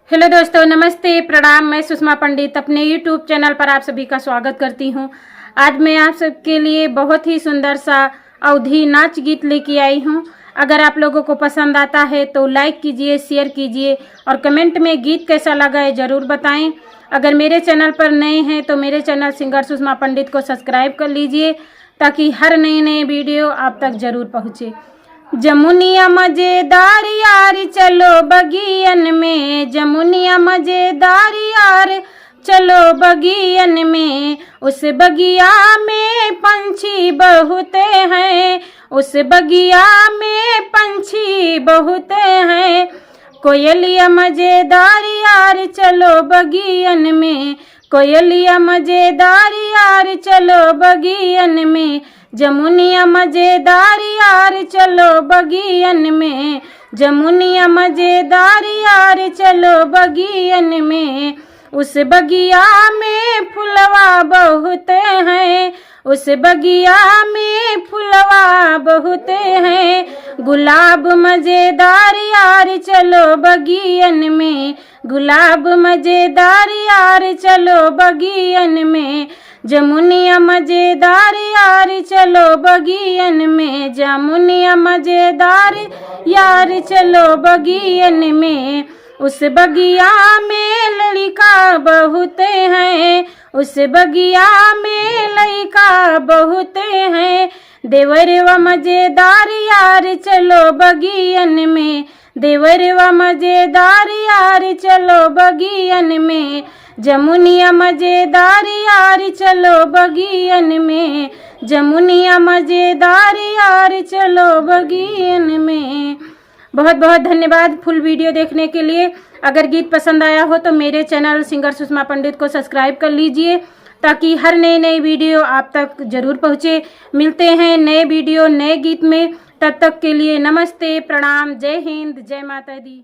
Hello दोस्तों, नमस्ते, प्रणाम। मैं सुषमा पंडित अपने यूट्यूब चैनल पर आप सभी का स्वागत करती हूं। आज मैं आप सबके लिए बहुत ही सुंदर सा अवधी नाच गीत लेके आई हूं। अगर आप लोगों को पसंद आता है तो लाइक कीजिए, शेयर कीजिए और कमेंट में गीत कैसा लगा है ज़रूर बताएं। अगर मेरे चैनल पर नए हैं तो मेरे चैनल सिंगर सुषमा पंडित को सब्सक्राइब कर लीजिए ताकि हर नए वीडियो आप तक ज़रूर पहुँचे। जमुनिया मजेदार यार चलो बगियन में, जमुनिया मजेदार यार चलो बगियन में। उस बगिया में पंछी बहुत हैं, उस बगिया में पंछी बहुत हैं। कोयलिया मजेदार यार चलो बगियन में, कोयलिया मजेदार यार चलो बगियन में। जमुनिया मजेदार यार चलो बगियन में, जमुनिया मजेदार यार चलो बगियन में। उस बगिया में फुलवा बहुत हैं, उस बगिया में फुलवा बहुत हैं। गुलाब मजेदार यार चलो बगियन में, गुलाब मजेदार यार चलो बगियन में। जमुनिया मजेदार यार चलो बगियन में, जमुनिया मजेदार यार चलो बगियन में। उस बगिया में लड़का बहुत हैं, उस बगिया में लड़का बहुत हैं। देवरवा मजेदार यार चलो बगियन में, देवरवा मजेदार यार चलो बगियन में। जमुनिया मजेदार यार चलो बगियन में, जमुनिया मजेदार यार चलो बगियन में। बहुत बहुत धन्यवाद फुल वीडियो देखने के लिए। अगर गीत पसंद आया हो तो मेरे चैनल सिंगर सुषमा पंडित को सब्सक्राइब कर लीजिए ताकि हर नए वीडियो आप तक ज़रूर पहुँचे। मिलते हैं नए वीडियो नए गीत में, तब तक के लिए नमस्ते, प्रणाम, जय हिंद, जय माता दी।